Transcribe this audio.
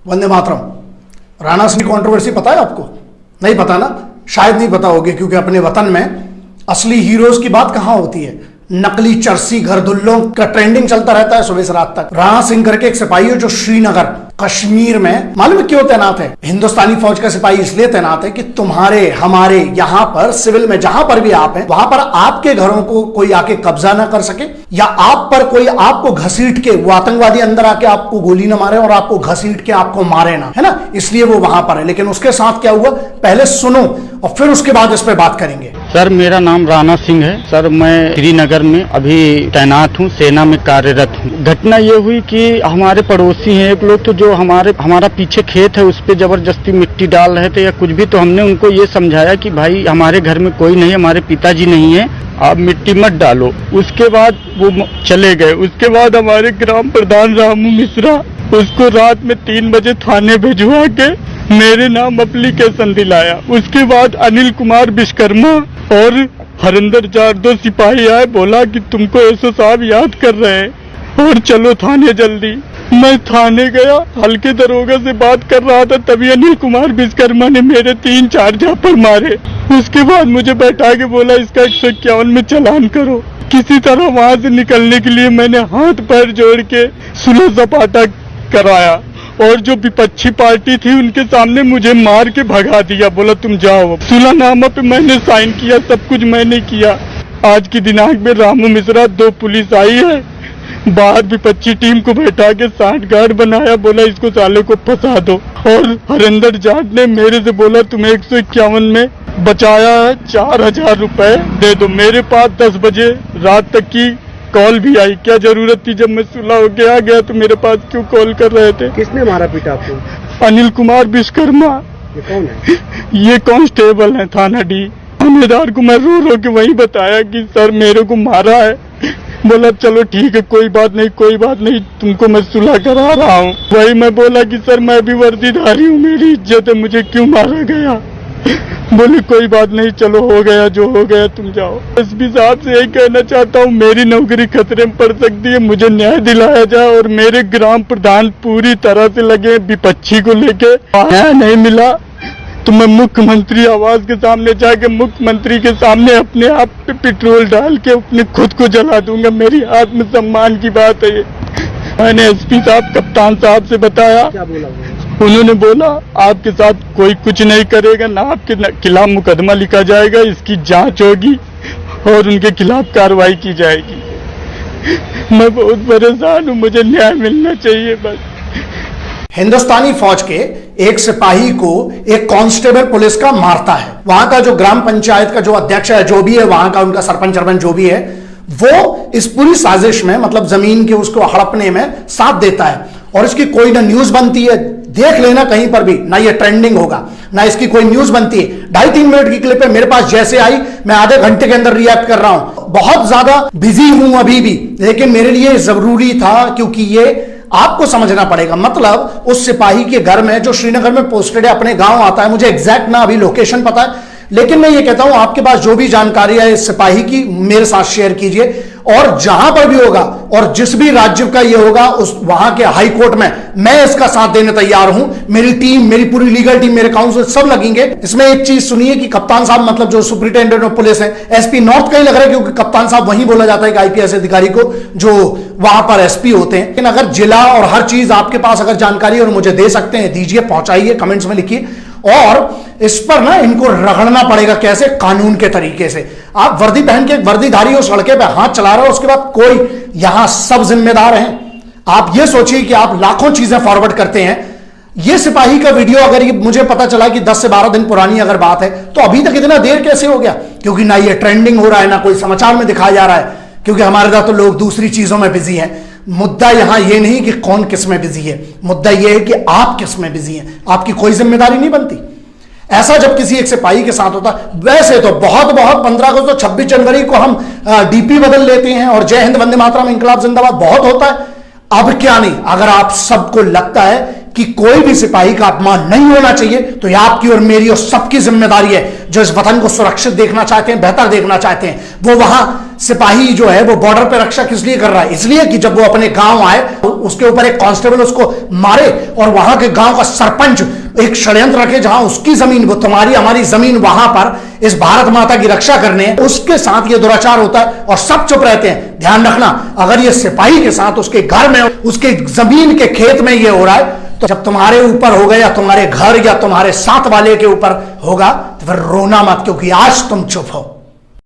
Vande Mataram. Rana Singh controversy पता है आपको? नहीं पता ना, शायद नहीं पता होगी, क्योंकि अपने वतन में असली हीरोज की बात कहां होती है। नकली चरसी घरदुल्लों का ट्रेंडिंग चलता रहता है सुबह से रात तक। राणा सिंह करके एक सिपाही है जो श्रीनगर कश्मीर में, मालूम है क्यों तैनात है? हिंदुस्तानी फौज का सिपाही इसलिए तैनात है कि तुम्हारे हमारे यहां पर सिविल में जहां पर भी आप हैं वहां पर आपके घरों को कोई आके कब्जा ना कर सके, या आप पर कोई आपको घसीट के, वो आतंकवादी अंदर आके आपको गोली ना मारे और आपको घसीट के आपको मारे ना, है ना, इसलिए वो वहां पर है। लेकिन उसके साथ क्या हुआ पहले सुनो और फिर उसके बाद इस पर बात करेंगे। सर मेरा नाम राणा सिंह है। सर मैं श्रीनगर में अभी तैनात हूँ, सेना में कार्यरत हूँ। घटना ये हुई कि हमारे पड़ोसी हैं एक लोग, तो जो हमारा पीछे खेत है उस पे जबरदस्ती मिट्टी डाल रहे थे या कुछ भी, तो हमने उनको ये समझाया कि भाई हमारे घर में कोई नहीं है, हमारे पिताजी नहीं है, आप मिट्टी मत डालो। उसके बाद वो चले गए। उसके बाद हमारे ग्राम प्रधान रामू मिश्रा उसको रात में 3 बजे थाने भिजवा के मेरे नाम एप्लीकेशन दिलाया। उसके बाद अनिल कुमार विश्वकर्मा और हरिंदर जाट 2 सिपाही आए, बोला कि तुमको एसओ साहब याद कर रहे हैं और चलो थाने जल्दी। मैं थाने गया, हल्के दरोगा से बात कर रहा था, तभी अनिल कुमार विश्वकर्मा ने मेरे 3-4 झापड़ मारे। उसके बाद मुझे बैठा के बोला इसका 151 में चालान करो। किसी तरह वहां से निकलने के लिए मैंने हाथ पैर जोड़ के सुलह सपाटा कराया और जो विपक्षी पार्टी थी उनके सामने मुझे मार के भगा दिया, बोला तुम जाओ। सुलहनामा पे मैंने साइन किया, सब कुछ मैंने किया। आज की दिनांक में रामू मिश्रा 2 पुलिस आई है, बाहर विपक्षी टीम को बैठा के 60 गार्ड बनाया, बोला इसको साले को फंसा दो। और हरिंदर जाट ने मेरे से बोला तुम्हें 151 में बचाया है, 4000 रुपए दे दो। मेरे पास 10 बजे रात तक की कॉल भी आई, क्या जरूरत थी? जब मैं सुलह होके आ गया तो मेरे पास क्यों कॉल कर रहे थे? किसने मारा पीटा आपको? अनिल कुमार विश्वकर्मा। ये कौन है? ये कांस्टेबल है थाना डी। थानेदार को मैं रो रो के वही बताया कि सर मेरे को मारा है। बोला चलो ठीक है, कोई बात नहीं, तुमको मैं सुलह करा रहा हूँ। वही मैं बोला कि सर मैं भी वर्दीधारी हूँ, मेरी इज्जत है, मुझे क्यों मारा गया? बोले कोई बात नहीं, चलो हो गया जो हो गया, तुम जाओ। एसपी साहब से यही कहना चाहता हूँ, मेरी नौकरी खतरे में पड़ सकती है, मुझे न्याय दिलाया जाए। और मेरे ग्राम प्रधान पूरी तरह से लगे विपक्षी को लेके, न्याय नहीं मिला तो मैं मुख्यमंत्री आवास के सामने जाके मुख्यमंत्री के सामने अपने आप पे पेट्रोल डाल के अपने खुद को जला दूंगा। मेरी आत्मसम्मान की बात है ये। मैंने एसपी साहब कप्तान साहब से बताया, क्या बोला? उन्होंने बोला आपके साथ कोई कुछ नहीं करेगा, ना आपके खिलाफ मुकदमा लिखा जाएगा, इसकी जांच होगी और उनके खिलाफ कार्रवाई की जाएगी। मैं बहुत परेशान हूँ, मुझे न्याय मिलना चाहिए बस। हिंदुस्तानी फौज के एक सिपाही को एक कांस्टेबल पुलिस का मारता है। वहां का जो ग्राम पंचायत का जो अध्यक्ष है, जो भी है वहां का, उनका सरपंच सरपंच जो भी है, वो इस पूरी साजिश में, मतलब जमीन के उसको हड़पने में साथ देता है। और इसकी कोई ना न्यूज बनती है, देख लेना कहीं पर भी, ना ये ट्रेंडिंग होगा, ना इसकी कोई न्यूज बनती है। 2.5-3 मिनट की क्लिप है, मेरे पास जैसे आई मैं आधे घंटे के अंदर रिएक्ट कर रहा हूं। बहुत ज्यादा बिजी हूं अभी भी, लेकिन मेरे लिए जरूरी था, क्योंकि ये आपको समझना पड़ेगा। मतलब उस सिपाही के घर में जो श्रीनगर में पोस्टेड है, अपने गांव आता है, मुझे एग्जैक्ट ना अभी लोकेशन पता है, लेकिन मैं ये कहता हूं आपके पास जो भी जानकारी है इस सिपाही की, मेरे साथ शेयर कीजिए। और जहां पर भी होगा और जिस भी राज्य का ये होगा, उस वहां के हाई कोर्ट में मैं इसका साथ देने तैयार हूं। मेरी टीम, मेरी पूरी लीगल टीम, मेरे काउंसिल सब लगेंगे। इसमें एक चीज सुनिए कि कप्तान साहब, मतलब जो सुपरिटेंडेंट ऑफ पुलिस है, एसपी नॉर्थ का ही लग रहा है, क्योंकि कप्तान साहब वही बोला जाता है कि आईपीएस अधिकारी को जो वहां पर एसपी होते हैं। लेकिन अगर जिला और हर चीज आपके पास अगर जानकारी और मुझे दे सकते हैं, दीजिए, पहुंचाइए, कमेंट्स में लिखिए। और इस पर ना इनको रगड़ना पड़ेगा, कैसे? कानून के तरीके से। आप वर्दी पहन के, वर्दीधारी हो, सड़के पे हाथ चला रहे हो, उसके बाद कोई, यहां सब जिम्मेदार हैं। आप ये सोचिए कि आप लाखों चीजें फॉरवर्ड करते हैं। ये सिपाही का वीडियो अगर ये मुझे पता चला कि 10 से 12 दिन पुरानी अगर बात है, तो अभी तक इतना देर कैसे हो गया? क्योंकि ना ये ट्रेंडिंग हो रहा है, ना कोई समाचार में दिखाया जा रहा है, क्योंकि हमारे साथ तो लोग दूसरी चीजों में बिजी हैं। मुद्दा यहां यह नहीं कि कौन किस में बिजी है, मुद्दा यह है कि आप किस में बिजी हैं। आपकी कोई जिम्मेदारी नहीं बनती। ऐसा जब किसी एक सिपाही के साथ होता, वैसे तो बहुत 15 अगस्त तो 26 जनवरी को हम डीपी बदल लेते हैं और जय हिंद वंदे मातरम इंकलाब जिंदाबाद बहुत होता है। अब क्या नहीं, अगर आप सबको लगता है कि कोई भी सिपाही का अपमान नहीं होना चाहिए, तो यह आपकी और मेरी और सबकी जिम्मेदारी है जो इस वतन को सुरक्षित देखना चाहते हैं, बेहतर देखना चाहते हैं। वो वहां सिपाही जो है वो बॉर्डर पे रक्षा किस लिए कर रहा है? इसलिए कि जब वो अपने गांव आए उसके ऊपर एक कांस्टेबल उसको मारे और वहां के गांव का सरपंच एक षड्यंत्र रखे जहां उसकी जमीन, वो तुम्हारी हमारी जमीन, वहां पर इस भारत माता की रक्षा करने, उसके साथ ये दुराचार होता है और सब चुप रहते हैं। ध्यान रखना, अगर ये सिपाही के साथ उसके घर में, उसके जमीन के खेत में ये हो रहा है, तो जब तुम्हारे ऊपर होगा या तुम्हारे घर या तुम्हारे साथ वाले के ऊपर होगा तो फिर रोना मत, क्योंकि आज तुम चुप हो।